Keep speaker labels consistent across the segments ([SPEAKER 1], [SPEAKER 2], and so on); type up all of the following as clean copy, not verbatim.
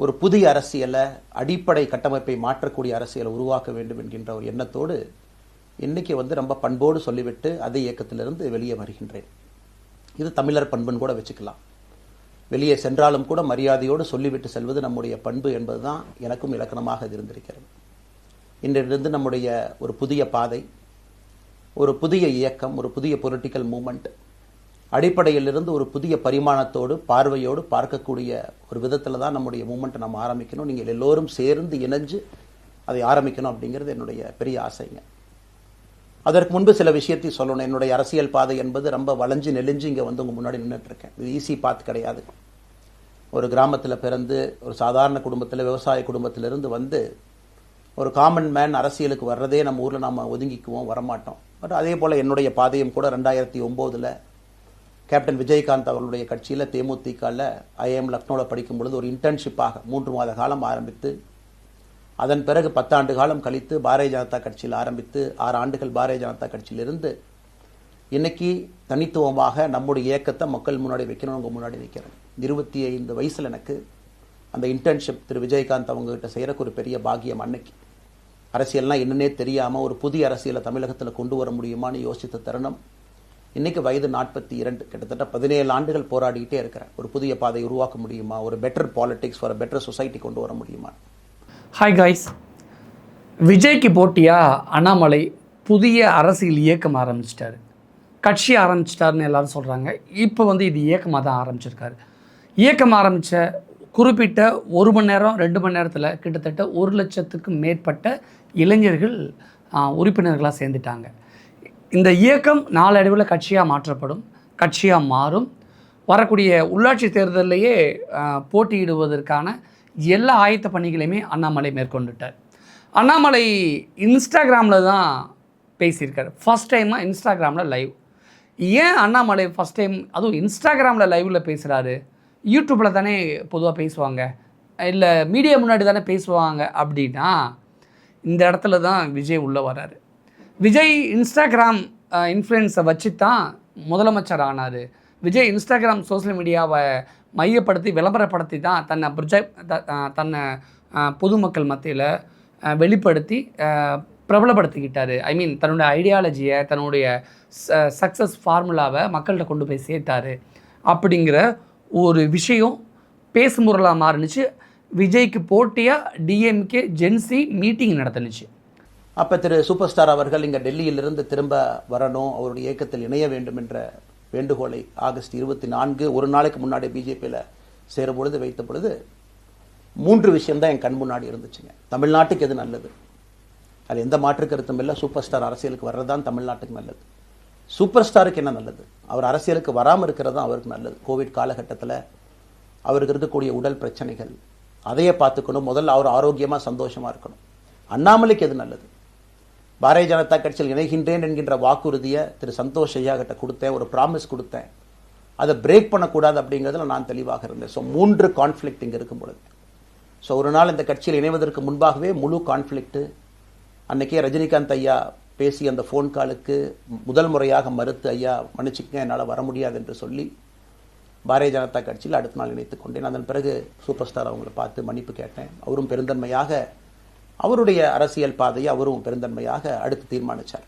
[SPEAKER 1] ஒரு புதிய அரசியலை, அடிப்படை கட்டமைப்பை மாற்றக்கூடிய அரசியலை உருவாக்க வேண்டும் என்கின்ற ஒரு எண்ணத்தோடு இன்னைக்கு ரொம்ப பண்போடு சொல்லிவிட்டு அதே இயக்கத்திலிருந்து வெளியே வருகின்றேன். இது தமிழர் பண்புன்னு கூட வச்சுக்கலாம். வெளியே சென்றாலும் கூட மரியாதையோடு சொல்லிவிட்டு செல்வது நம்முடைய பண்பு என்பதுதான் எனக்கும் இலக்கணமாக இது இருந்திருக்கிறது. இன்றிலிருந்து நம்முடைய ஒரு புதிய பாதை, ஒரு புதிய இயக்கம், ஒரு புதிய பொலிட்டிக்கல் மூமெண்ட், அடிப்படையிலிருந்து ஒரு புதிய பரிமாணத்தோடு பார்வையோடு பார்க்கக்கூடிய ஒரு விதத்தில் தான் நம்முடைய மூமெண்ட்டை நம்ம ஆரம்பிக்கணும். நீங்கள் எல்லோரும் சேர்ந்து இணைஞ்சு அதை ஆரம்பிக்கணும் அப்படிங்கிறது என்னுடைய பெரிய ஆசைங்க. அதற்கு முன்பு சில விஷயத்தை சொல்லணும். என்னுடைய அரசியல் பாதை என்பது ரொம்ப வளைஞ்சு நெளிஞ்சு இங்கே உங்கள் முன்னாடி நின்றுட்டு இருக்கேன். இது ஈஸி பாத் கிடையாது. ஒரு கிராமத்தில் பிறந்து ஒரு சாதாரண குடும்பத்தில், விவசாய குடும்பத்திலிருந்து ஒரு காமன் மேன் அரசியலுக்கு வர்றதே நம்ம ஊரில் நாம் ஒதுங்கிக்குவோம், வரமாட்டோம். பட் அதே போல் என்னுடைய பாதையும் கூட 2009 கேப்டன் விஜயகாந்த் அவர்களுடைய கட்சியில் தேமுதிகவில் ஐஎம் லக்னோவில் படிக்கும் பொழுது ஒரு இன்டர்ன்ஷிப்பாக 3 மாத காலம் ஆரம்பித்து, அதன் பிறகு 10 ஆண்டு காலம் கழித்து பாரதிய ஜனதா கட்சியில் ஆரம்பித்து 6 ஆண்டுகள் பாரதிய ஜனதா கட்சியிலிருந்து இன்னைக்கு தனித்துவமாக நம்முடைய இயக்கத்தை மக்கள் முன்னாடி வைக்கணும். உங்கள் முன்னாடி வைக்கிறேன். 25 வயசில் எனக்கு அந்த இன்டர்ன்ஷிப் திரு விஜயகாந்த் அவங்ககிட்ட செய்கிறக்கு ஒரு பெரிய பாக்கியம். அன்னைக்கு அரசியல்னால் என்னன்னே தெரியாமல் ஒரு புதிய அரசியலை தமிழகத்தில் கொண்டு வர முடியுமான்னு யோசித்த தருணம். இன்னைக்கு வயது 42, கிட்டத்தட்ட 17 ஆண்டுகள் போராடிக்கிட்டே இருக்கிறேன். ஒரு புதிய பாதை உருவாக்க முடியுமா, ஒரு பெட்டர் பாலிடிக்ஸ், ஒரு பெட்டர் சொசைட்டி கொண்டு வர முடியுமா?
[SPEAKER 2] ஹாய் காய்ஸ், விஜய்க்கு போட்டியாக அண்ணாமலை புதிய அரசியல் இயக்கம் ஆரம்பிச்சிட்டாரு. கட்சி ஆரம்பிச்சிட்டாருன்னு எல்லாரும் சொல்கிறாங்க. இப்போ இது இயக்கமாக தான் ஆரம்பிச்சிருக்காரு. இயக்கம் ஆரம்பித்த குறிப்பிட்ட 1 மணி நேரம் 2 மணி நேரத்தில் கிட்டத்தட்ட 1 லட்சத்துக்கும் மேற்பட்ட இளைஞர்கள் உறுப்பினர்களாக சேர்ந்துட்டாங்க. இந்த இயக்கம் நாளடைவில் கட்சியாக மாற்றப்படும், கட்சியாக மாறும். வரக்கூடிய உள்ளாட்சி தேர்தலிலேயே போட்டியிடுவதற்கான எல்லா ஆயத்த பணிகளையுமே அண்ணாமலை மேற்கொண்டுட்டார். அண்ணாமலை இன்ஸ்டாகிராமில் தான் பேசியிருக்காரு. ஃபஸ்ட் டைமாக இன்ஸ்டாகிராமில் லைவ். ஏன் அண்ணாமலை ஃபஸ்ட் டைம் அதுவும் இன்ஸ்டாகிராமில் லைவில் பேசுகிறாரு? யூடியூப்பில் தானே பொதுவாக பேசுவாங்க, இல்லை மீடியா முன்னாடி தானே பேசுவாங்க அப்படின்னா இந்த இடத்துல தான் விஜய் உள்ளே வர்றாரு. விஜய் இன்ஸ்டாகிராம் இன்ஃப்ளூயன்ஸை வச்சு தான் முதலமைச்சர் ஆனார். விஜய் இன்ஸ்டாகிராம் சோஷியல் மீடியாவை மையப்படுத்தி விளம்பரப்படுத்தி தான் தன்னை பொதுமக்கள் மத்தியில் வெளிப்படுத்தி பிரபலப்படுத்திக்கிட்டார். ஐ மீன் தன்னுடைய ஐடியாலஜியை, தன்னுடைய சக்ஸஸ் ஃபார்முலாவை மக்கள்கிட்ட கொண்டு போய் சேர்த்தார் அப்படிங்கிற ஒரு விஷயம் பேசுமுறையாக மாறுனுச்சு. விஜய்க்கு போட்டியாக டிஎம்கே ஜென்சி மீட்டிங் நடத்துனுச்சு.
[SPEAKER 1] அப்போ திரு சூப்பர் ஸ்டார் அவர்கள் இங்கே டெல்லியிலிருந்து திரும்ப வரணும், அவருடைய இயக்கத்தில் இணைய வேண்டும் என்ற வேண்டுகோளை ஆகஸ்ட் 24 ஒரு நாளைக்கு முன்னாடி பிஜேபியில் சேரும்பொழுது வைத்த பொழுது 3 விஷயம்தான் என் கண் முன்னாடி இருந்துச்சுங்க. தமிழ்நாட்டுக்கு எது நல்லது, அது எந்த மாற்று கருத்தும் இல்லை. சூப்பர் ஸ்டார் அரசியலுக்கு வர்றது தான் தமிழ்நாட்டுக்கு நல்லது. சூப்பர் ஸ்டாருக்கு என்ன நல்லது? அவர் அரசியலுக்கு வராமல் இருக்கிறது தான் அவருக்கு நல்லது. கோவிட் காலகட்டத்தில் அவருக்கு இருக்கக்கூடிய உடல் பிரச்சனைகள், அதையே பார்த்துக்கணும். முதல்ல அவர் ஆரோக்கியமாக சந்தோஷமாக இருக்கணும். அண்ணாமலைக்கு எது நல்லது? பாரதிய ஜனதா கட்சியில் இணைகின்றேன் என்கின்ற வாக்குறுதியை திரு சந்தோஷ் ஐயா கிட்ட கொடுத்தேன், ஒரு ப்ராமிஸ் கொடுத்தேன். அதை பிரேக் பண்ணக்கூடாது அப்படிங்கிறதுல நான் தெளிவாக இருந்தேன். ஸோ 3 கான்ஃப்ளிக்ட் இங்கே இருக்கும் பொழுது, ஸோ ஒரு நாள் இந்த கட்சியில் இணைவதற்கு முன்பாகவே முழு கான்ஃப்ளிக்ட்டு. அன்றைக்கே ரஜினிகாந்த் ஐயா பேசி அந்த ஃபோன் காலுக்கு முதல் முறையாக மறுத்து, ஐயா மன்னிச்சுக்கங்க என்னால் வர முடியாது என்று சொல்லி பாரதிய ஜனதா கட்சியில் அடுத்த நாள் இணைத்துக் கொண்டேன். அதன் பிறகு சூப்பர் ஸ்டார் அவங்களை பார்த்து மன்னிப்பு கேட்டேன். அவரும் பெருந்தன்மையாக அவருடைய அரசியல் பாதையை அவரும் பெருந்தன்மையாக அடுத்து தீர்மானித்தார்.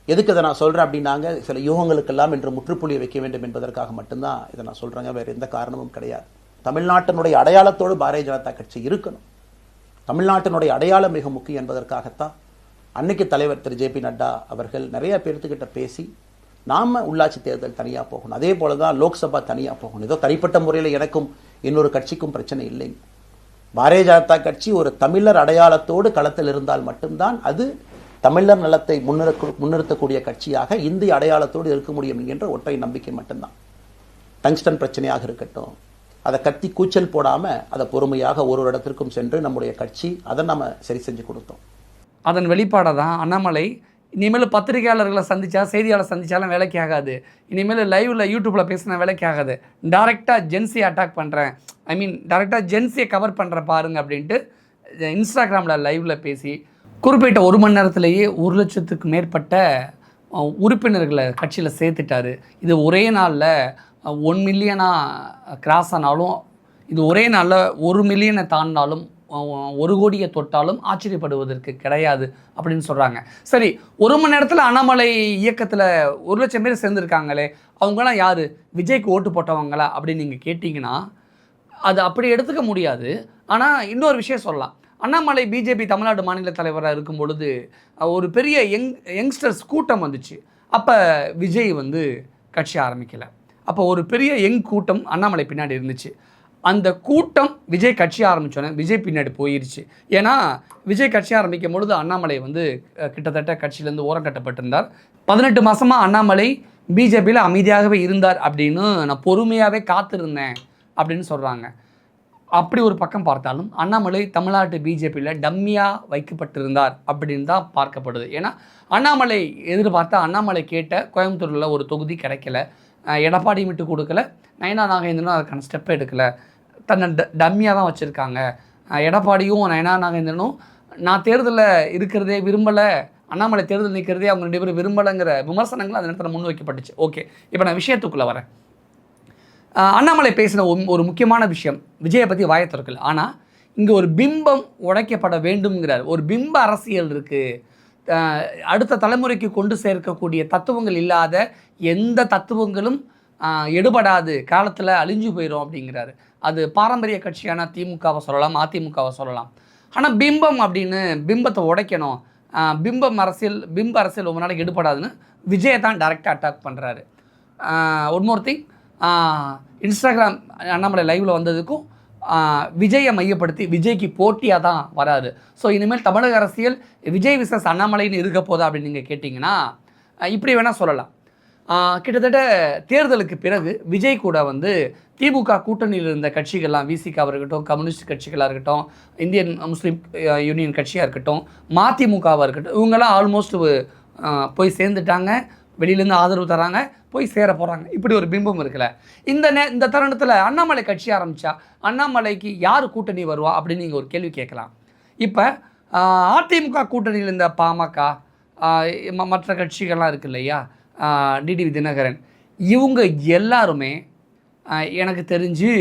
[SPEAKER 1] எதுக்கு இதை நான் சொல்கிறேன் அப்படின்னாங்க, சில யூகங்களுக்கெல்லாம் இன்று முற்றுப்புள்ளியை வைக்க வேண்டும் என்பதற்காக மட்டும்தான் இதை நான் சொல்கிறேங்க, வேறு எந்த காரணமும் கிடையாது. தமிழ்நாட்டினுடைய அடையாளத்தோடு பாரதிய ஜனதா கட்சி இருக்கணும். தமிழ்நாட்டினுடைய அடையாளம் மிக முக்கியம் என்பதற்காகத்தான் அன்னைக்கு தலைவர் திரு ஜே.பி. நட்டா அவர்கள் நிறைய பேர்த்துக்கிட்ட பேசி நாம் உள்ளாட்சி தேர்தல் தனியாக போகணும், அதே போல தான் லோக்சபா தனியாக போகணும். ஏதோ தனிப்பட்ட முறையில் எனக்கும் இன்னொரு கட்சிக்கும் பிரச்சனை இல்லைங்க. பாரதிய ஜனதா கட்சி ஒரு தமிழர் அடையாளத்தோடு களத்தில் இருந்தால் மட்டும்தான் அது தமிழர் நலத்தை முன்னிறுத்தக்கூடிய கட்சியாக இந்திய அடையாளத்தோடு இருக்க முடியும் என்கின்ற ஒற்றை நம்பிக்கை மட்டும்தான். டங்ஸ்டன் பிரச்சனையாக இருக்கட்டும், அதை கத்தி கூச்சல் போடாமல் அதை பொறுமையாக ஒரு இடத்திற்கும் சென்று நம்முடைய கட்சி அதை நம்ம சரி செஞ்சு கொடுத்தோம்.
[SPEAKER 2] அதன் வெளிப்பாடாக தான் அண்ணாமலை இனிமேல் பத்திரிகையாளர்களை சந்தித்தா, செய்தியாளர் சந்தித்தாலும் வேலைக்கு ஆகாது, இனிமேல் லைவில் யூடியூப்பில் பேசினா வேலைக்கு ஆகாது, டைரெக்டாக ஜென்சியை அட்டாக் பண்ணுறேன், ஐ மீன் டைரெக்டாக ஜென்சியை கவர் பண்ணுறேன் பாருங்க அப்படின்ட்டு இன்ஸ்டாகிராமில் லைவில் பேசி குறிப்பிட்ட 1 மணி நேரத்திலேயே 1 லட்சத்துக்கு மேற்பட்ட உறுப்பினர்களை கட்சியில் சேர்த்துட்டார். இது ஒரே நாளில் 1 மில்லியனாக கிராஸ் ஆனாலும் இது ஒரே நாளில் 1 மில்லியனை தாண்டினாலும் 1 கோடியை தொட்டாலும் ஆச்சரியப்படுவதற்கு கிடையாது அப்படின்னு சொல்கிறாங்க. சரி, 1 மணி நேரத்தில் அண்ணாமலை இயக்கத்தில் 1,00,000 பேர் சேர்ந்துருக்காங்களே, அவங்களாம் யார்? விஜய்க்கு ஓட்டு போட்டவங்களா அப்படின்னு நீங்கள் கேட்டிங்கன்னா அது அப்படி எடுத்துக்க முடியாது. ஆனால் இன்னொரு விஷயம் சொல்லலாம். அண்ணாமலை பிஜேபி தமிழ்நாடு மாநில தலைவராக இருக்கும் பொழுது ஒரு பெரிய யங்ஸ்டர்ஸ் கூட்டம் வந்துச்சு. அப்போ விஜய் கட்சி ஆரம்பிக்கலை. அப்போ ஒரு பெரிய கூட்டம் அண்ணாமலை பின்னாடி இருந்துச்சு. அந்த கூட்டம் விஜய் கட்சி ஆரம்பித்தோன்னே விஜய் பின்னாடி போயிருச்சு. ஏன்னா விஜய் கட்சி ஆரம்பிக்கும் பொழுது அண்ணாமலை கிட்டத்தட்ட கட்சியிலேருந்து ஓரம் கட்டப்பட்டிருந்தார். 18 மாதமாக அண்ணாமலை பிஜேபியில் அமைதியாகவே இருந்தார் அப்படின்னு நான் பொறுமையாகவே காத்திருந்தேன் அப்படின்னு சொல்கிறாங்க. அப்படி ஒரு பக்கம் பார்த்தாலும் அண்ணாமலை தமிழ்நாட்டு பிஜேபியில் டம்மியாக வைக்கப்பட்டிருந்தார் அப்படின்னு தான் பார்க்கப்படுது. ஏன்னா அண்ணாமலை எதிர்பார்த்தா அண்ணாமலை கேட்ட கோயம்புத்தூரில் ஒரு தொகுதி கிடைக்கல, எடப்பாடி விட்டு கொடுக்கல, நயனா நாகேந்திரனும் அதுக்கான ஸ்டெப் எடுக்கலை, தன்னை டம்மியாக தான் வச்சுருக்காங்க. எடப்பாடியும் நயனா நாகேந்திரனும் நான் தேர்தலில் இருக்கிறதே விரும்பலை, அண்ணாமலை தேர்தல் நிற்கிறதே அவங்க 2 பேரும் விரும்பலைங்கிற விமர்சனங்கள் அந்த நேரத்தில் முன் வைக்கப்பட்டுச்சு. ஓகே, இப்போ நான் விஷயத்துக்குள்ளே வரேன். அண்ணாமலை பேசின ஒரு முக்கியமான விஷயம், விஜயை பற்றி வாயை திறக்கல. ஆனால் இங்கே ஒரு பிம்பம் உடைக்கப்பட வேண்டும்ங்கிறார். ஒரு பிம்ப அரசியல் இருக்குது. அடுத்த தலைமுறைக்கு கொண்டு சேர்க்கக்கூடிய தத்துவங்கள் இல்லாத எந்த தத்துவங்களும் எடுபடாது, காலத்தில் அழிஞ்சு போயிடும் அப்படிங்கிறாரு. அது பாரம்பரிய கட்சியான திமுகவை சொல்லலாம், அதிமுகவை சொல்லலாம். ஆனால் பிம்பம் அப்படின்னு பிம்பத்தை உடைக்கணும், பிம்ப அரசியல் ரொம்ப நாளைக்கு எடுபடாதுன்னு விஜயை தான் டைரெக்டாக அட்டாக் பண்ணுறாரு. ஒன்மோர் திங், இன்ஸ்டாகிராம் அண்ணாமலை லைவில் வந்ததுக்கும் விஜயை மையப்படுத்தி விஜய்க்கு போட்டியாக தான் வராது. ஸோ இனிமேல் தமிழக அரசியல் விஜய் விசஸ் அண்ணாமலைன்னு இருக்க போதா அப்படின்னு நீங்கள் கேட்டிங்கன்னா இப்படி வேணால் சொல்லலாம். கிட்டத்தட்ட தேர்தலுக்கு பிறகு விஜய் கூட திமுக கூட்டணியில் இருந்த கட்சிகள்லாம், விசிகாவாக இருக்கட்டும், கம்யூனிஸ்ட் கட்சிகளாக இருக்கட்டும், இந்தியன் முஸ்லீம் யூனியன் கட்சியாக இருக்கட்டும், மதிமுகவாக இருக்கட்டும், இவங்கெல்லாம் ஆல்மோஸ்ட் போய் சேர்ந்துட்டாங்க, வெளியிலேருந்து ஆதரவு தராங்க, போய் சேர போகிறாங்க. இப்படி ஒரு பிம்பம் இருக்குல்ல. இந்த தருணத்தில் அண்ணாமலை கட்சி ஆரம்பித்தா அண்ணாமலைக்கு யார் கூட்டணி வருவா அப்படின்னு நீங்கள் ஒரு கேள்வி கேட்கலாம். இப்போ அதிமுக கூட்டணியில் இருந்த பாமக, மற்ற கட்சிகள்லாம் இருக்கு இல்லையா, டிடிவி தினகரன், இவங்க எல்லாருமே எனக்கு தெரிஞ்சு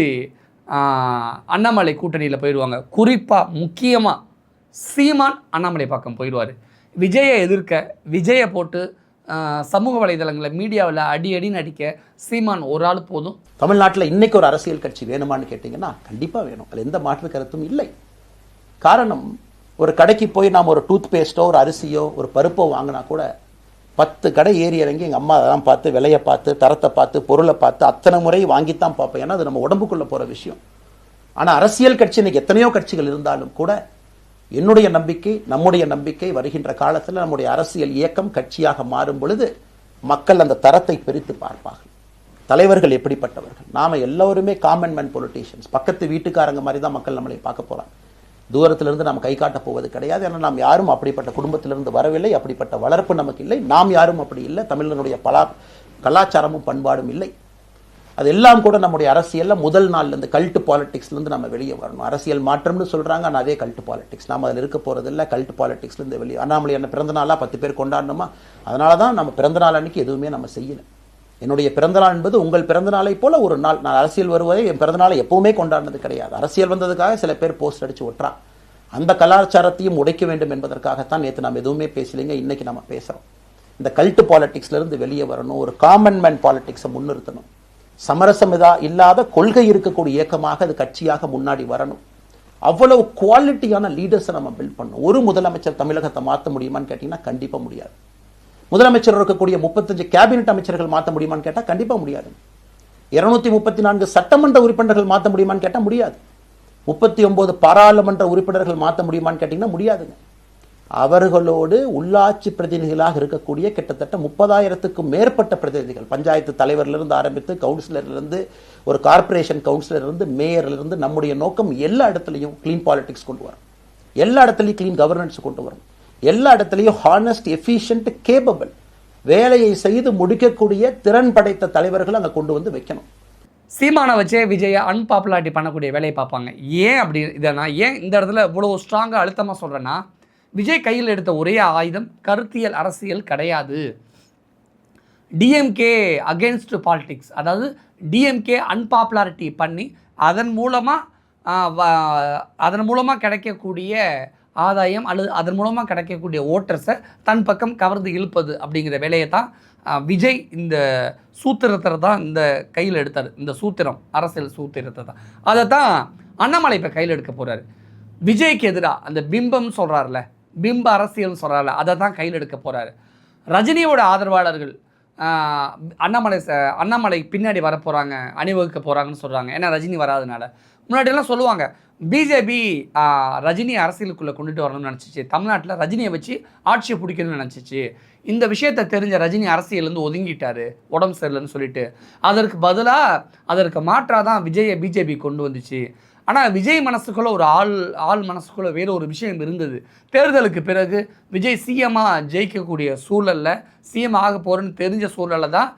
[SPEAKER 2] அண்ணாமலை கூட்டணியில் போயிடுவாங்க. குறிப்பாக முக்கியமாக சீமான் அண்ணாமலை பக்கம் போயிடுவார். விஜயை எதிர்க்க, விஜயை போட்டு சமூக வலைதளங்களில் மீடியாவில் அடின்னு அடிக்க சீமான் ஒரு ஆள் போதும்.
[SPEAKER 1] தமிழ்நாட்டில் இன்னைக்கு ஒரு அரசியல் கட்சி வேணுமான்னு கேட்டிங்கன்னா கண்டிப்பாக வேணும். அதில் எந்த மாற்று கருத்தும் இல்லை. காரணம், ஒரு கடைக்கு போய் நாம் ஒரு டூத் பேஸ்ட்டோ, ஒரு அரிசியோ, ஒரு பருப்போ வாங்கினா கூட 10 கடை ஏறி இறங்கி எங்கள் அம்மா அதெல்லாம் பார்த்து, விலையை பார்த்து, தரத்தை பார்த்து, பொருளை பார்த்து அத்தனை முறை வாங்கித்தான் பார்ப்பேன். ஏன்னா அது நம்ம உடம்புக்குள்ளே போகிற விஷயம். ஆனால் அரசியல் கட்சி இன்னைக்கு எத்தனையோ கட்சிகள் இருந்தாலும் கூட என்னுடைய நம்பிக்கை, நம்முடைய நம்பிக்கை, வருகின்ற காலத்தில் நம்முடைய அரசியல் இயக்கம் கட்சியாக மாறும் பொழுது மக்கள் அந்த தரத்தை பிரித்து பார்ப்பார்கள். தலைவர்கள் எப்படிப்பட்டவர்கள்? நாம எல்லோருமே காமன் மேன் பொலிட்டீஷியன்ஸ், பக்கத்து வீட்டுக்காரங்க மாதிரி தான் மக்கள் நம்மளை பார்க்க போறாங்க. தூரத்திலிருந்து நாம் கை காட்ட போவது கிடையாது. ஏன்னா நாம் யாரும் அப்படிப்பட்ட குடும்பத்திலிருந்து வரவில்லை, அப்படிப்பட்ட வளர்ப்பு நமக்கு இல்லை, நாம் யாரும் அப்படி இல்லை, தமிழனுடைய கலாச்சாரமும் பண்பாடும் இல்லை. அதெல்லாம் கூட நம்முடைய அரசியல்ல முதல் நாள்ல இருந்து கல்ட் பாலிடிக்ஸ்ல இருந்து நம்ம வெளியே வரணும். அரசியல் மாற்றம்னு சொல்றாங்க, ஆனால் அதே கல்ட் பாலிடிக்ஸ். நாம அதில் இருக்க போறது இல்லை. கல்ட் பாலிடிக்ஸ்ல இருந்து வெளியே. அண்ணாமலை என்ன பிறந்த நாளா 10 பேர் கொண்டாடணுமா? அதனாலதான் நம்ம பிறந்த நாள் அன்னைக்கு எதுவுமே நம்ம செய்யல. என்னுடைய பிறந்தநாள் என்பது உங்கள் பிறந்தநாளை போல ஒரு நாள். நான் அரசியல் வருவதை என் பிறந்தநாளை எப்பவுமே கொண்டாடினது கிடையாது. அரசியல் வந்ததுக்காக சில பேர் போஸ்ட் அடிச்சு ஒட்டுறா. அந்த கலாச்சாரத்தையும் உடைக்க வேண்டும் என்பதற்காகத்தான் நேற்று நாம் எதுவுமே பேசலைங்க, இன்னைக்கு நம்ம பேசுறோம். இந்த கல்ட் பாலிடிக்ஸ்ல இருந்து வெளியே வரணும், ஒரு காமன் மேன் பாலிடிக்ஸை முன்னிறுத்தணும், சமரசம் இல்லாத கொள்கை இருக்கக்கூடிய இயக்கமாக அது கட்சியாக முன்னாடி வரணும். அவ்வளவு குவாலிட்டியான லீடர்ஸை நம்ம பில்ட் பண்ணணும். ஒரு முதலமைச்சர் தமிழகத்தை மாற்ற முடியுமான்னு கேட்டீங்கன்னா கண்டிப்பா முடியாது. முதலமைச்சர் இருக்கக்கூடிய 35 கேபினெட் அமைச்சர்கள் மாற்ற முடியுமான்னு கேட்டால் கண்டிப்பா முடியாது. 234 சட்டமன்ற உறுப்பினர்கள் மாற்ற முடியுமான்னு கேட்டால் முடியாது. 39 பாராளுமன்ற உறுப்பினர்கள் மாற்ற முடியுமான்னு கேட்டீங்கன்னா முடியாதுங்க. அவர்களோடு உள்ளாட்சி பிரதிநிதிகளாக இருக்கக்கூடிய கிட்டத்தட்ட 30,000க்கும் மேற்பட்ட பிரதிநிதிகள், பஞ்சாயத்து தலைவரிலிருந்து ஆரம்பித்து கவுன்சிலரிலிருந்து, ஒரு கார்பரேஷன் கவுன்சிலரிலிருந்து, மேயரிலிருந்து, நம்முடைய நோக்கம் எல்லா இடத்துலையும் கிளீன் பாலிடிக்ஸ் கொண்டு வரும், எல்லா இடத்துலையும் கிளீன் கவர்னன்ஸ் கொண்டு வரும், எல்லா இடத்துலையும் ஹானஸ்ட், எஃபிஷியன்ட், கேபபிள், வேலையை செய்து முடிக்கக்கூடிய திறன் படைத்த தலைவர்கள் அங்கே கொண்டு வந்து வைக்கணும்.
[SPEAKER 2] சீமானை வச்சே விஜயை அன்பாப்புலாரிட்டி பண்ணக்கூடிய வேலையை பார்ப்பாங்க. ஏன் அப்படி இதை நான் ஏன் இந்த இடத்துல இவ்வளோ ஸ்ட்ராங்காக அழுத்தமாக சொல்கிறேன்னா, விஜய் கையில் எடுத்த ஒரே ஆயுதம் கருத்தியல் அரசியல் கிடையாது. டிஎம்கே அகென்ஸ்ட் பாலிடிக்ஸ், அதாவது டிஎம்கே அன்பாப்புலாரிட்டி பண்ணி அதன் மூலமாக அதன் மூலமாக கிடைக்கக்கூடிய ஆதாயம் அல்லது அதன் மூலமாக கிடைக்கக்கூடிய ஓட்டர்ஸை தன் பக்கம் கவர்ந்து இழுப்பது அப்படிங்கிற வேலையை தான் விஜய் இந்த சூத்திரத்தை தான் இந்த கையில் எடுத்தார். இந்த சூத்திரம், அரசியல் சூத்திரத்தை தான், அதை தான் அண்ணாமலை இப்போ கையில் எடுக்க போகிறாரு. விஜய்க்கு எதிராக அந்த பிம்பம் சொல்கிறார்ல, பிம்ப அரசியல் சொல்கிறார்ல, அதை தான் கையில் எடுக்க போகிறாரு. ரஜினியோட ஆதரவாளர்கள் அண்ணாமலை பின்னாடி வர போகிறாங்க, அணிவகுக்க போகிறாங்கன்னு சொல்கிறாங்க. ஏன்னா ரஜினி வராதனால. முன்னாடியெல்லாம் சொல்லுவாங்க பிஜேபி ரஜினி அரசியலுக்குள்ளே கொண்டுட்டு வரணும்னு நினச்சிச்சு, தமிழ்நாட்டில் ரஜினியை வச்சு ஆட்சியை பிடிக்கணும்னு நினச்சிச்சு. இந்த விஷயத்தை தெரிஞ்ச ரஜினி அரசியலேருந்து ஒதுங்கிட்டார் உடம்பு சரியில்லைன்னு சொல்லிட்டு. அதற்கு பதிலாக அதற்கு மாற்றாக தான் விஜயை பிஜேபி கொண்டு வந்துச்சு. ஆனால் விஜய் மனசுக்குள்ளே ஒரு ஆள் மனசுக்குள்ளே வேறு ஒரு விஷயம் இருந்தது. தேர்தலுக்கு பிறகு விஜய் சிஎம்மாக ஜெயிக்கக்கூடிய சூழலில், சிஎம் ஆக போகிறேன்னு தெரிஞ்ச சூழலில் தான்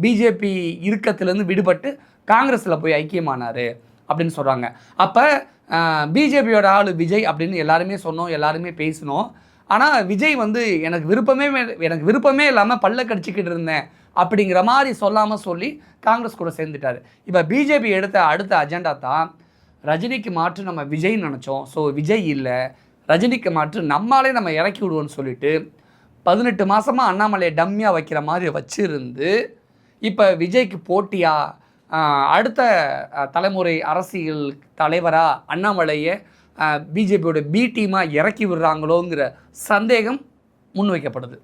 [SPEAKER 2] பிஜேபி இறுக்கத்திலேருந்து விடுபட்டு காங்கிரஸில் போய் ஐக்கியமானார் அப்படின்னு சொல்கிறாங்க. அப்போ பிஜேபியோட ஆள் விஜய் அப்படின்னு எல்லாருமே சொன்னோம், எல்லாருமே பேசினோம். ஆனால் விஜய் வந்து எனக்கு விருப்பமே இல்லாமல் பல்ல கடிச்சிக்கிட்டு இருந்தேன் அப்படிங்கிற மாதிரி சொல்லாமல் சொல்லி காங்கிரஸ் கூட சேர்ந்துட்டார். இப்போ பிஜேபி எடுத்த அடுத்த அஜெண்டா தான் ரஜினிக்கு மாற்று நம்ம விஜய்னு நினச்சோம், ஸோ விஜய் இல்லை, ரஜினிக்கு மாற்று நம்மளாலே நம்ம இறக்கி விடுவோன்னு சொல்லிட்டு 18 மாதமாக அண்ணாமலையை டம்மியாக வைக்கிற மாதிரி வச்சுருந்து இப்போ விஜய்க்கு போட்டியாக அடுத்த தலைமுறை அரசியல் தலைவராக அண்ணாமலையை பிஜேபியோட பி டீமாக இறக்கி விடுறாங்களோங்கிற சந்தேகம் முன்வைக்கப்படுது.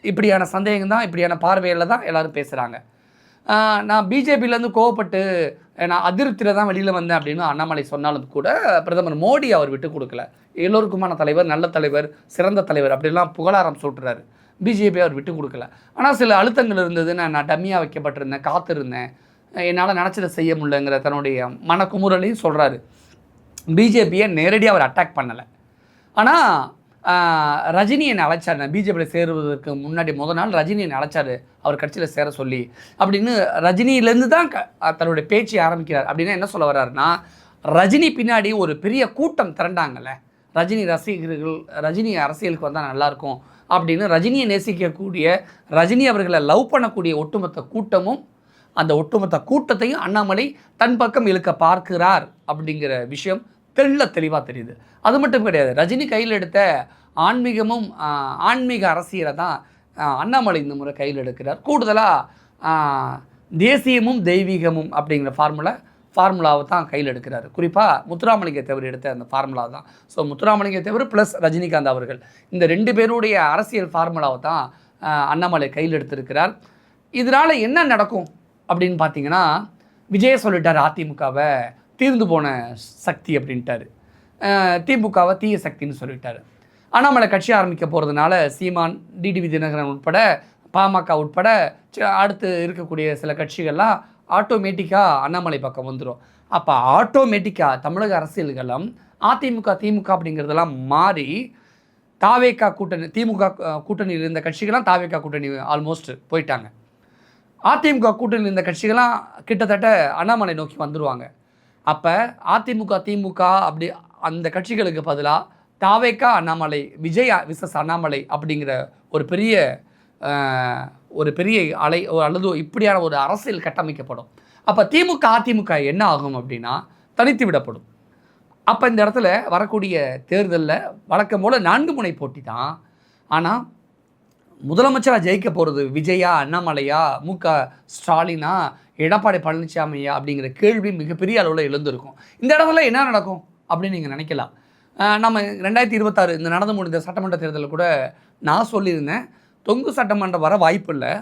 [SPEAKER 2] இப்படியான சந்தேகம் தான், இப்படியான பார்வையில் தான் எல்லோரும் பேசுகிறாங்க. நான் பிஜேபியிலேருந்து கோவப்பட்டு நான் அதிருப்தியில் தான் வெளியில் வந்தேன் அப்படின்னு அண்ணாமலை சொன்னாலும் கூட பிரதமர் மோடி அவர் விட்டு கொடுக்கல. எல்லோருக்குமான தலைவர், நல்ல தலைவர், சிறந்த தலைவர் அப்படிலாம் புகழாரம் சொல்கிறாரு. பிஜேபி அவர் விட்டு கொடுக்கல. ஆனால் சில அழுத்தங்கள் இருந்தது. நான் டம்மியாக வைக்கப்பட்டிருந்தேன், காத்திருந்தேன், என்னால் நினச்சதை செய்ய முடியலங்கிற தன்னுடைய மனக்குமுறலையும் சொல்கிறாரு. பிஜேபியை நேரடியாக அவர் அட்டாக் பண்ணலை. ஆனால் ரஜினி என்னை அழைச்சார், நான் பிஜேபியில் சேருவதற்கு முன்னாடி நாள் ரஜினி என்னை அழைச்சார் அவர் கட்சியில் சேர சொல்லி அப்படின்னு ரஜினியிலேருந்து தான் தன்னுடைய பேச்சு ஆரம்பிக்கிறார். அப்படின்னா என்ன சொல்ல வர்றாருன்னா, ரஜினி பின்னாடி ஒரு பெரிய கூட்டம் திரண்டாங்கல்ல, ரஜினி ரசிகர்கள், ரஜினி அரசியலுக்கு வந்தால் நல்லாயிருக்கும் அப்படின்னு ரஜினியை நேசிக்கக்கூடிய, ரஜினி அவர்களை லவ் பண்ணக்கூடிய ஒட்டுமொத்த கூட்டமும், அந்த ஒட்டுமொத்த கூட்டத்தையும் அண்ணாமலை தன் பக்கம் இழுக்க பார்க்கிறார் அப்படிங்கிற விஷயம் தெளிவாக தெரியுது. அது மட்டும் கிடையாது, ரஜினி கையில் எடுத்த ஆன்மீக அரசியலை தான் அண்ணாமலை இந்த முறை கையில் எடுக்கிறார். கூடுதலாக தேசியமும் தெய்வீகமும் அப்படிங்கிற ஃபார்முலாவை தான் கையில் எடுக்கிறார். குறிப்பாக முத்துராமலிங்க தேவர் எடுத்த அந்த ஃபார்முலா தான். ஸோ முத்துராமலிங்க தேவர் ப்ளஸ் ரஜினிகாந்த் அவர்கள், இந்த 2 பேருடைய அரசியல் ஃபார்முலாவை தான் அண்ணாமலை கையில் எடுத்திருக்கிறார். இதனால் என்ன நடக்கும் அப்படின்னு பார்த்தீங்கன்னா, விஜய் சொல்லிட்டார் அதிமுகவை தீர்ந்து போன சக்தி அப்படின்ட்டார், திமுகவை தீய சக்தின்னு சொல்லிட்டார். அண்ணாமலை கட்சி ஆரம்பிக்க போகிறதுனால சீமான், டிடிவி தினகரன் உட்பட, பாமக உட்பட அடுத்து இருக்கக்கூடிய சில கட்சிகள்லாம் ஆட்டோமேட்டிக்காக அண்ணாமலை பக்கம் வந்துடும். அப்போ ஆட்டோமேட்டிக்காக தமிழக அரசியல்களும் அதிமுக திமுக அப்படிங்கிறதெல்லாம் மாறி தாவேகா கூட்டணி, திமுக கூட்டணியில் இருந்த கட்சிகள்லாம் தாவேகா கூட்டணி ஆல்மோஸ்ட் போயிட்டாங்க. அதிமுக கூட்டணியில் இருந்த கட்சிகள்லாம் கிட்டத்தட்ட அண்ணாமலை நோக்கி வந்துடுவாங்க. அப்போ அதிமுக திமுக அப்படி அந்த கட்சிகளுக்கு பதிலாக தாவேகா அண்ணாமலை, விஜய் விசஸ் அண்ணாமலை அப்படிங்கிற ஒரு பெரிய அலை அல்லது இப்படியான ஒரு அரசியல் கட்டமைக்கப்படும். அப்போ திமுக அதிமுக என்ன ஆகும் அப்படின்னா தனித்து விடப்படும். அப்போ இந்த இடத்துல வரக்கூடிய தேர்தலில் வழக்கம் போல் 4 முனை போட்டி தான். ஆனால் முதலமைச்சராக ஜெயிக்க போகிறது விஜயா, அண்ணாமலையா, முக ஸ்டாலினா, எடப்பாடி பழனிசாமியா அப்படிங்கிற கேள்வி மிகப்பெரிய அளவில் எழுந்திருக்கும். இந்த இடத்துல என்ன நடக்கும் அப்படின்னு நீங்கள் நினைக்கலாம். நம்ம 2026 இந்த நடந்து முடிந்த சட்டமன்ற தேர்தலில் கூட நான் சொல்லியிருந்தேன், தொங்கு சட்டமன்றம் வர வாய்ப்பு இல்லை,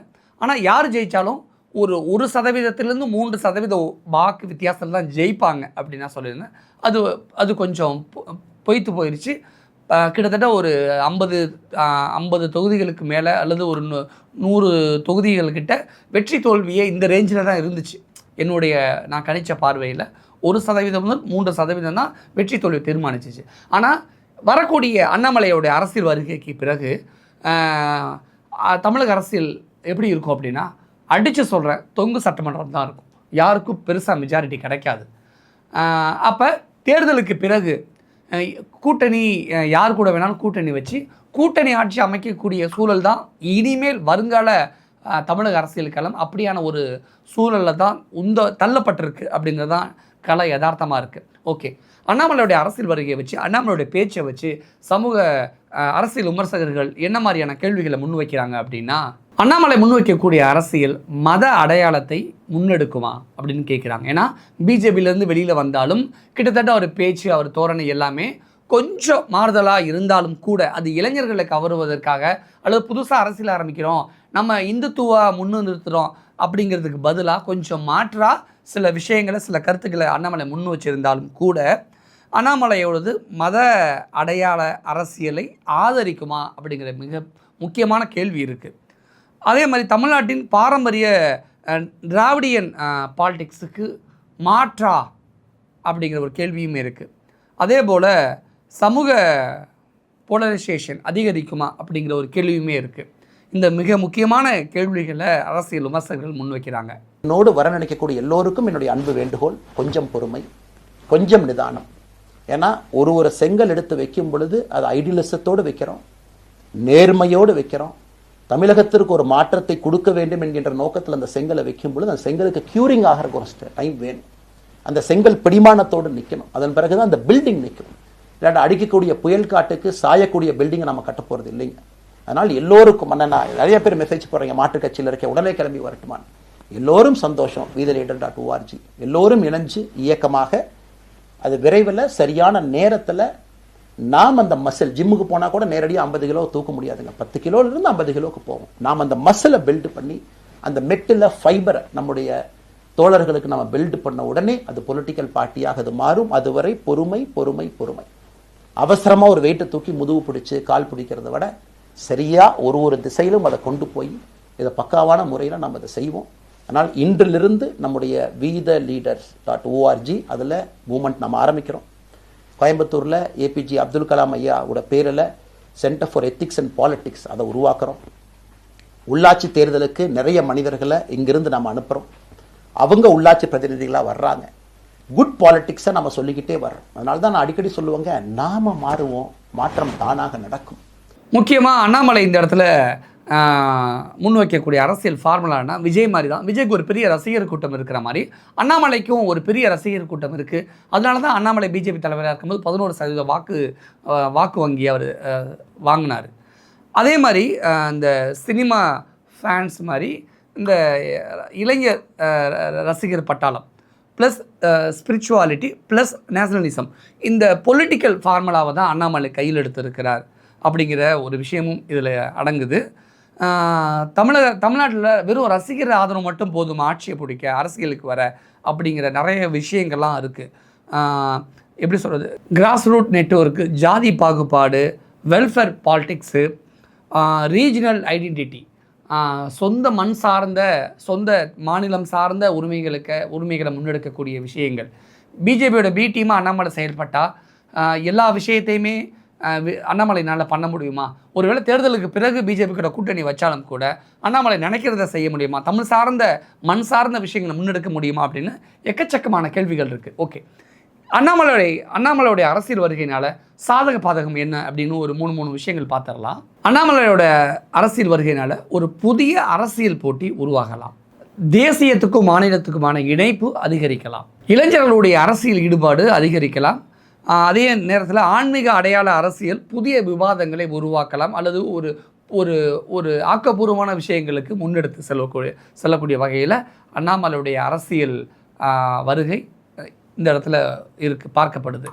[SPEAKER 2] ஆனால் யார் ஜெயித்தாலும் ஒரு 1% 3% வாக்கு வித்தியாசத்தில் தான் ஜெயிப்பாங்க அப்படின்னு நான் சொல்லியிருந்தேன். அது கொஞ்சம் பொய்த்து போயிடுச்சு. கிட்டத்தட்ட ஒரு 50 தொகுதிகளுக்கு மேலே அல்லது ஒரு 100 தொகுதிகள்கிட்ட வெற்றி தோல்வியே இந்த ரேஞ்சில் தான் இருந்துச்சு. நான் கணிச்ச பார்வையில் 1% முதல் 3% தான் வெற்றி தோல்வி தீர்மானிச்சிச்சு. ஆனால் வரக்கூடிய அண்ணாமலையோடைய அரசியல் வருகைக்கு பிறகு தமிழக அரசியல் எப்படி இருக்கும் அப்படின்னா, அடித்து சொல்கிறேன், தொங்கு சட்டமன்றம் தான் இருக்கும். யாருக்கும் பெருசாக மெஜாரிட்டி கிடைக்காது. அப்போ தேர்தலுக்கு பிறகு கூட்டணி யார் கூட வேணாலும் கூட்டணி வச்சு கூட்டணி ஆட்சி அமைக்கக்கூடிய சூழல் தான் இனிமேல் வருங்கால தமிழக அரசியல் களம் அப்படியான ஒரு சூழலில் தான் தள்ளப்பட்டிருக்கு அப்படிங்கிறது தான் கலை யதார்த்தமாக இருக்குது. ஓகே, அண்ணாமலையுடைய அரசியல் வருகையை வச்சு, அண்ணாமலையுடைய பேச்சை வச்சு சமூக அரசியல் விமர்சகர்கள் என்ன மாதிரியான கேள்விகளை முன்வைக்கிறாங்க அப்படின்னா, அண்ணாமலை முன்வைக்கக்கூடிய அரசியல் மத அடையாளத்தை முன்னெடுக்குமா அப்படின்னு கேட்குறாங்க. ஏன்னா பிஜேபியிலேருந்து வெளியில் வந்தாலும் கிட்டத்தட்ட அவர் பேச்சு, அவர் தோரணை எல்லாமே கொஞ்சம் மாறுதலாக இருந்தாலும் கூட அது இளைஞர்களை கவருவதற்காக அல்லது புதுசாக அரசியல் ஆரம்பிக்கிறோம், நம்ம இந்துத்துவா நிறுத்துகிறோம் அப்படிங்கிறதுக்கு பதிலாக கொஞ்சம் மாற்றாக சில விஷயங்களை, சில கருத்துக்களை அண்ணாமலை முன் வச்சிருந்தாலும் கூட அண்ணாமலையோடது மத அடையாள அரசியலை ஆதரிக்குமா அப்படிங்கிற மிக முக்கியமான கேள்வி இருக்குது. அதே மாதிரி தமிழ்நாட்டின் பாரம்பரிய திராவிடியன் பாலிடிக்ஸுக்கு மாற்றா அப்படிங்கிற ஒரு கேள்வியும் இருக்குது. அதே போல் சமூக போலரைசேஷன் அதிகரிக்குமா அப்படிங்கிற ஒரு கேள்வியுமே இருக்குது. இந்த மிக முக்கியமான கேள்விகளை அரசியல் விமர்சகர்கள் முன்வைக்கிறாங்க.
[SPEAKER 1] என்னோடு வர நினைக்கக்கூடிய எல்லோருக்கும் என்னுடைய அன்பு வேண்டுகோள், கொஞ்சம் பொறுமை, கொஞ்சம் நிதானம். ஏன்னா ஒரு செங்கல் எடுத்து வைக்கும் பொழுது அது ஐடியலிசத்தோடு வைக்கிறோம், நேர்மையோடு வைக்கிறோம். தமிழகத்திற்கு ஒரு மாற்றத்தை கொடுக்க வேண்டும் என்கின்ற நோக்கத்தில் அந்த செங்கலை வைக்கும் பொழுது அந்த செங்கலுக்கு க்யூரிங் ஆகிறதுக்கு ஒரு டைம் வேணும். அந்த செங்கல் பிடிமானத்தோடு நிற்கணும். அதன் பிறகுதான் அந்த பில்டிங் நிற்கும். இல்லாட்ட அடிக்கக்கூடிய புயல் காட்டுக்கு சாயக்கூடிய பில்டிங்கை நம்ம கட்ட போகிறது இல்லைங்க. அதனால் எல்லோருக்கும் நிறைய பேர் மெசேஜ் போடுறீங்க, மாற்றுக் கட்சியில் இருக்க உடனே கிளம்பி வரட்டுமான். எல்லோரும் சந்தோஷம். wethereader.org எல்லோரும் இணைஞ்சு இயக்கமாக அது விரைவில் சரியான நேரத்தில் நாம் அந்த மசில், ஜிம்முக்கு போனால் கூட நேரடியாக 50 கிலோ தூக்க முடியாதுங்க, 10 கிலோலேருந்து 50 கிலோவுக்கு போகும். நாம் அந்த மசிலை பில்டு பண்ணி அந்த மெட்டில் ஃபைபரை நம்முடைய தோழர்களுக்கு நம்ம பில்டு பண்ண உடனே அது பொலிட்டிக்கல் பார்ட்டியாக அது மாறும். அதுவரை பொறுமை பொறுமை பொறுமை. அவசரமாக ஒரு வெயிட்டை தூக்கி முதுகு பிடிச்சி கால் பிடிக்கிறத விட சரியாக ஒரு திசையிலும் அதை கொண்டு போய் இதை பக்காவான முறையில் நம்ம அதை செய்வோம். ஆனால் இன்றிலிருந்து நம்முடைய wethereader.org அதில் மூமெண்ட் நம்ம ஆரம்பிக்கிறோம். கோயம்புத்தூரில் ஏபிஜே அப்துல் கலாம் ஐயாவோட பேரில் centre for ethics and politics அதை உருவாக்குறோம். உள்ளாட்சி தேர்தலுக்கு நிறைய மனிதர்களை இங்கிருந்து நம்ம அனுப்புகிறோம். அவங்க உள்ளாட்சி பிரதிநிதிகளாக வர்றாங்க. குட் பாலிட்டிக்ஸை நம்ம சொல்லிக்கிட்டே வர்றோம். அதனால தான் நான் அடிக்கடி சொல்லுவாங்க, நாம மாறுவோம், மாற்றம் தானாக நடக்கும்.
[SPEAKER 2] முக்கியமாக அண்ணாமலை இந்த இடத்துல முன்வைக்கக்கூடிய அரசியல் ஃபார்முலானா விஜய் மாதிரி தான். விஜய்க்கு ஒரு பெரிய ரசிகர் கூட்டம் இருக்கிற மாதிரி அண்ணாமலைக்கும் ஒரு பெரிய ரசிகர் கூட்டம் இருக்குது. அதனால தான் அண்ணாமலை பிஜேபி தலைவராக இருக்கும்போது 11% வாக்கு வங்கி அவர் வாங்கினார். அதே மாதிரி இந்த சினிமா ஃபேன்ஸ் மாதிரி இந்த இளைஞர் ரசிகர் பட்டாளம் ப்ளஸ் ஸ்பிரிச்சுவாலிட்டி ப்ளஸ் நேஷனலிசம், இந்த பொலிட்டிக்கல் ஃபார்முலாவை தான் அண்ணாமலை கையில் எடுத்திருக்கிறார் அப்படிங்கிற ஒரு விஷயமும் இதில் அடங்குது. தமிழ்நாட்டில் வெறும் ரசிகர் ஆதரவு மட்டும் போதும் ஆட்சியை பிடிக்க, அரசியலுக்கு வர அப்படிங்கிற நிறைய விஷயங்கள்லாம் இருக்குது. எப்படி சொல்கிறது, கிராஸ் ரூட் நெட்வொர்க்கு, ஜாதி பாகுபாடு, வெல்ஃபேர் பாலிட்டிக்ஸு, ரீஜனல் ஐடென்டிட்டி, சொந்த மண் சார்ந்த, சொந்த மாநிலம் சார்ந்த உரிமைகளை முன்னெடுக்கக்கூடிய விஷயங்கள். பிஜேபியோட பி டீமாக அண்ணாமலை செயல்பட்டால் எல்லா விஷயத்தையுமே அண்ணாமலைனால் பண்ண முடியுமா? ஒருவேளை தேர்தலுக்கு பிறகு பிஜேபியோட கூட்டணி வச்சாலும் கூட அண்ணாமலை நினைக்கிறத செய்ய முடியுமா? தமிழ் சார்ந்த மண் சார்ந்த விஷயங்களை முன்னெடுக்க முடியுமா அப்படின்னு எக்கச்சக்கமான கேள்விகள் இருக்குது. ஓகே, அண்ணாமலையோடைய அரசியல் வருகையினால் சாதக பாதகம் என்ன அப்படின்னு ஒரு மூணு விஷயங்கள் பார்த்துடலாம். அண்ணாமலையோட அரசியல் வருகையினால் ஒரு புதிய அரசியல் போட்டி உருவாகலாம். தேசியத்துக்கும் மாநிலத்துக்குமான இணைப்பு அதிகரிக்கலாம். இளைஞர்களுடைய அரசியல் ஈடுபாடு அதிகரிக்கலாம். அதே நேரத்தில் ஆன்மீக அடையாள அரசியல் புதிய விவாதங்களை உருவாக்கலாம் அல்லது ஒரு ஆக்கப்பூர்வமான விஷயங்களுக்கு முன்னெடுத்து செல்லக்கூடிய வகையில் அண்ணாமலையுடைய அரசியல் வருகை இந்த இடத்துல பார்க்கப்படுது.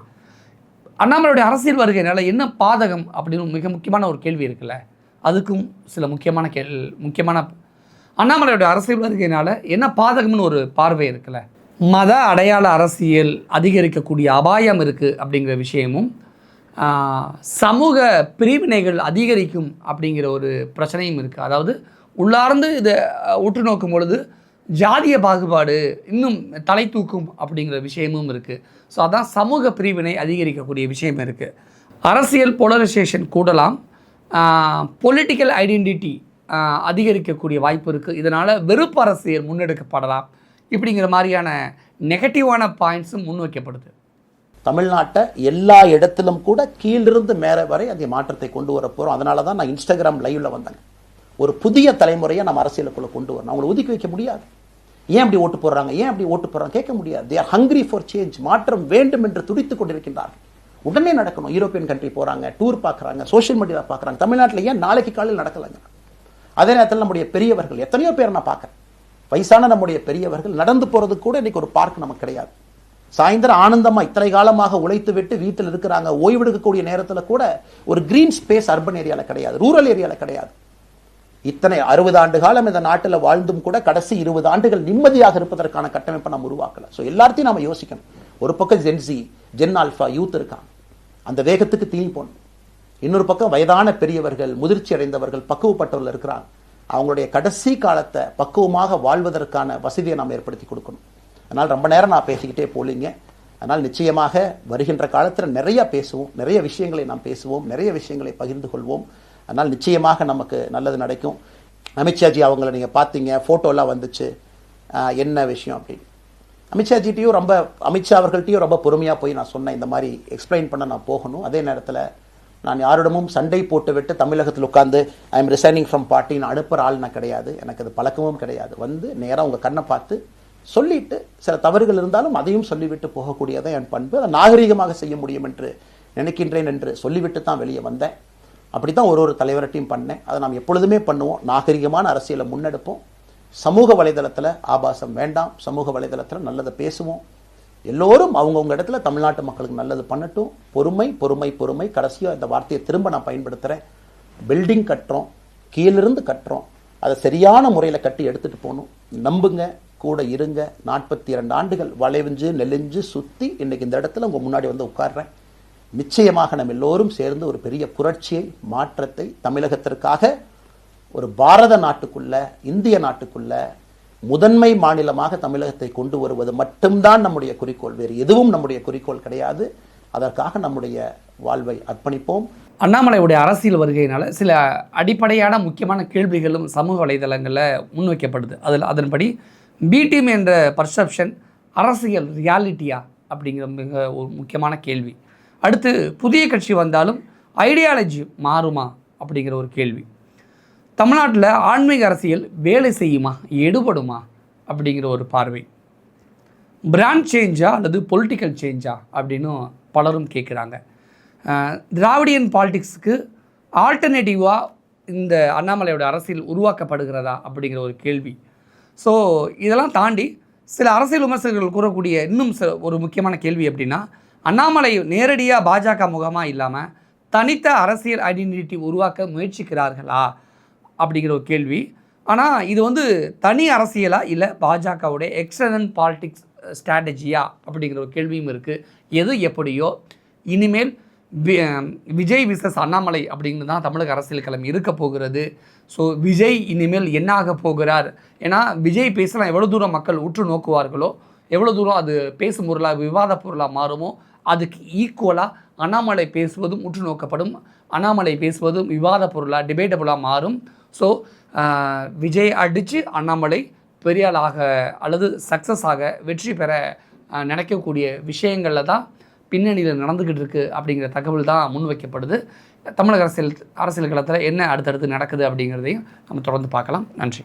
[SPEAKER 2] அண்ணாமலையுடைய அரசியல் வருகையினால் என்ன பாதகம் அப்படின்னு மிக முக்கியமான ஒரு கேள்வி இருக்குல்ல, அதுக்கும் சில முக்கியமான அண்ணாமலையோட அரசியல் வருகையினால் என்ன பாதகம்னு ஒரு பார்வை இருக்குல்ல. மத அடையாள அரசியல் அதிகரிக்கக்கூடிய அபாயம் இருக்குது அப்படிங்கிற விஷயமும், சமூக பிரிவினைகள் அதிகரிக்கும் அப்படிங்கிற ஒரு பிரச்சனையும் இருக்குது. அதாவது உள்ளார்ந்து இதை உற்று நோக்கும் பொழுது ஜாதிய பாகுபாடு இன்னும் தலை தூக்கும் அப்படிங்கிற விஷயமும் இருக்குது. ஸோ அதான் சமூக பிரிவினை அதிகரிக்கக்கூடிய விஷயம் இருக்குது. அரசியல் போலரைசேஷன் கூடலாம், பொலிட்டிக்கல் ஐடென்டிட்டி அதிகரிக்கக்கூடிய வாய்ப்பு இருக்குது. இதனால் வெறுப்பு அரசியல் முன்னெடுக்கப்படலாம். இப்படிங்கிற மாதிரியான நெகட்டிவான பாயிண்ட்ஸும் முன்வைக்கப்படுது.
[SPEAKER 1] தமிழ்நாட்டை எல்லா இடத்திலும் கூட கீழிருந்து மேலே வரை அந்த மாற்றத்தை கொண்டு வர போகிறோம். அதனால தான் நான் இன்ஸ்டாகிராம் லைவில் வந்தேங்க. ஒரு புதிய தலைமுறையை நம்ம அரசியலுக்குள்ளே கொண்டு வரணும். அவங்களை ஒதுக்கி வைக்க முடியாது. ஏன் அப்படி ஓட்டு போடுறாங்க கேட்க முடியாது. They are hungry for change. மாற்றம் வேண்டும் என்று துடித்துக் கொண்டிருக்கின்றார்கள். உடனே நடக்கணும். யூரோப்பியன் கண்ட்ரி போறாங்க, டூர் பார்க்குறாங்க, சோஷியல் மீடியாவில் பார்க்குறாங்க. தமிழ்நாட்டில் ஏன் நாளைக்கு காலையில் நடக்கலைங்க? அதே நேரத்தில் நம்முடைய பெரியவர்கள் எத்தனையோ பேர் நான் பார்க்குறேன். வயசான நம்முடைய பெரியவர்கள் நடந்து போறது கூட இன்னைக்கு ஒரு பார்க் நமக்கு கிடையாது. சாயந்தரம் ஆனந்தமா இத்தனை காலமாக உழைத்து விட்டு வீட்டில் இருக்கிறாங்க. ஓய்வெடுக்கக்கூடிய நேரத்தில் கூட ஒரு கிரீன் ஸ்பேஸ் அர்பன் ஏரியாவில் கிடையாது, ரூரல் ஏரியாவில் கிடையாது. இத்தனை 60 ஆண்டு காலம் இந்த நாட்டில் வாழ்ந்தும் கூட கடைசி 20 ஆண்டுகள் நிம்மதியாக இருப்பதற்கான கட்டமைப்பை நம்ம உருவாக்கல. ஸோ எல்லாத்தையும் நம்ம யோசிக்கணும். ஒரு பக்கம் ஜென்சி, ஜென் ஆல்ஃபா யூத் இருக்காங்க, அந்த வேகத்துக்கு தீனி போடணும். இன்னொரு பக்கம் வயதான பெரியவர்கள், முதிர்ச்சி அடைந்தவர்கள், பக்குவப்பட்டவர்கள் இருக்கிறாங்க. அவங்களுடைய கடைசி காலத்தை பக்குவமாக வாழ்வதற்கான வசதியை நாம் ஏற்படுத்தி கொடுக்கணும். அதனால் ரொம்ப நேரம் நான் பேசிக்கிட்டே போலீங்க. அதனால் நிச்சயமாக வருகின்ற காலத்தில் நிறைய பேசுவோம், நிறைய விஷயங்களை நாம் பேசுவோம், நிறைய விஷயங்களை பகிர்ந்து கொள்வோம். அதனால் நிச்சயமாக நமக்கு நல்லது நடக்கும். அமித்ஷாஜி அவங்கள நீங்கள் பார்த்தீங்க, ஃபோட்டோலாம் வந்துச்சு, என்ன விஷயம் அப்படின்னு. அமித்ஷாஜிட்டையும் அமித்ஷா அவர்கள்ட்டையும் ரொம்ப பொறுமையாக போய் நான் சொன்னேன், இந்த மாதிரி எக்ஸ்பிளைன் பண்ண நான் போகணும். அதே நேரத்தில் நான் யாரிடமும் சண்டை போட்டு விட்டு தமிழகத்தில் உட்காந்து ஐ எம் ரிசைனிங் ஃப்ரம் பார்ட்டின்னு அனுப்புகிற ஆள் நான் கிடையாது. எனக்கு அது பழக்கமும் கிடையாது. வந்து நேராக உங்கள் கண்ணை பார்த்து சொல்லிட்டு, சில தவறுகள் இருந்தாலும் அதையும் சொல்லிவிட்டு போகக்கூடியதான் என் பண்பு. அதை நாகரீகமாக செய்ய முடியும் என்று நினைக்கின்றேன் என்று சொல்லிவிட்டு தான் வெளியே வந்தேன். அப்படி தான் ஒரு தலைவர்கிட்டையும் பண்ணேன். அதை நாம் எப்பொழுதுமே பண்ணுவோம். நாகரிகமான அரசியலை முன்னெடுப்போம். சமூக வலைதளத்தில் ஆபாசம் வேண்டாம். சமூக வலைதளத்தில் நல்லதை பேசுவோம். எல்லோரும் அவங்கவுங்க இடத்துல தமிழ்நாட்டு மக்களுக்கு நல்லது பண்ணட்டும். பொறுமை பொறுமை பொறுமை. கடைசியாக இந்த வார்த்தையை திரும்ப நான் பயன்படுத்துகிறேன். பில்டிங் கட்டுறோம், கீழிருந்து கட்டுறோம், அதை சரியான முறையில் கட்டி எடுத்துகிட்டு போகணும். நம்புங்க, கூட இருங்க. 42 ஆண்டுகள் வளைவிஞ்சு நெலிஞ்சு சுற்றி இன்னைக்கு இந்த இடத்துல உங்கள் முன்னாடி வந்து உட்கார்றேன். நிச்சயமாக நம்ம எல்லோரும் சேர்ந்து ஒரு பெரிய புரட்சியை, மாற்றத்தை தமிழகத்திற்காக, ஒரு பாரத நாட்டுக்குள்ள, இந்திய நாட்டுக்குள்ள முதன்மை மாநிலமாக தமிழகத்தை கொண்டு வருவது மட்டும்தான் நம்முடைய குறிக்கோள். வேறு எதுவும் நம்முடைய குறிக்கோள் கிடையாது. அதற்காக நம்முடைய வாழ்வை அர்ப்பணிப்போம்.
[SPEAKER 2] அண்ணாமலையுடைய அரசியல் வருகையினால சில அடிப்படையான முக்கியமான கேள்விகளும் சமூக வலைதளங்களில் முன்வைக்கப்படுது. அதன்படி பி டீம் என்ற பர்செப்ஷன் அரசியல் ரியாலிட்டியா அப்படிங்கிற மிக ஒரு முக்கியமான கேள்வி. அடுத்து புதிய கட்சி வந்தாலும் ஐடியாலஜி மாறுமா அப்படிங்கிற ஒரு கேள்வி. தமிழ்நாட்டில் ஆன்மீக அரசியல் வேலை செய்யுமா, எடுபடுமா அப்படிங்கிற ஒரு பார்வை. பிராண்ட் சேஞ்சா அல்லது பொலிட்டிக்கல் சேஞ்சா அப்படின்னு பலரும் கேட்குறாங்க. திராவிடியன் பாலிடிக்ஸுக்கு ஆல்டர்னேட்டிவாக இந்த அண்ணாமலையோட அரசியல் உருவாக்கப்படுகிறதா அப்படிங்கிற ஒரு கேள்வி. ஸோ இதெல்லாம் தாண்டி சில அரசியல் விமர்சகர்கள் கூறக்கூடிய இன்னும் ஒரு முக்கியமான கேள்வி அப்படின்னா, அண்ணாமலை நேரடியாக பாஜக முகமாக இல்லாமல் தனித்த அரசியல் ஐடென்டிட்டி உருவாக்க முயற்சிக்கிறார்களா அப்படிங்கிற ஒரு கேள்வி. ஆனால் இது வந்து தனி அரசியலா இல்லை பாஜகவுடைய எக்ஸ்டர்னல் பாலிடிக்ஸ் ஸ்ட்ராட்டஜியா அப்படிங்கிற ஒரு கேள்வியும் இருக்குது. எது எப்படியோ இனிமேல் விஜய் விசஸ் அண்ணாமலை அப்படிங்கிறது தான் தமிழக அரசியல் களம் இருக்க போகிறது. ஸோ விஜய் இனிமேல் என்ன ஆக போகிறார்? ஏன்னா விஜய் பேசலாம் எவ்வளோ தூரம் மக்கள் உற்று நோக்குவார்களோ, எவ்வளோ தூரம் அது பேசும் பொருளாக விவாத பொருளாக மாறுமோ, அதுக்கு ஈக்குவலாக அண்ணாமலை பேசுவதும் உற்று நோக்கப்படும். அண்ணாமலை பேசுவதும் விவாத பொருளாக டிபேட்டபுளாக மாறும். ஸோ விஜய் அடித்து அண்ணாமலை பெரியாளாக அல்லது சக்ஸஸ் ஆக வெற்றி பெற நினைக்கக்கூடிய விஷயங்களில் தான் பின்னணியில் நடந்துக்கிட்டு இருக்குது அப்படிங்கிற தகவல் தான் முன்வைக்கப்படுது. தமிழக அரசியல் களத்தில் என்ன அடுத்தடுத்து நடக்குது அப்படிங்கிறதையும் நம்ம தொடர்ந்து பார்க்கலாம். நன்றி.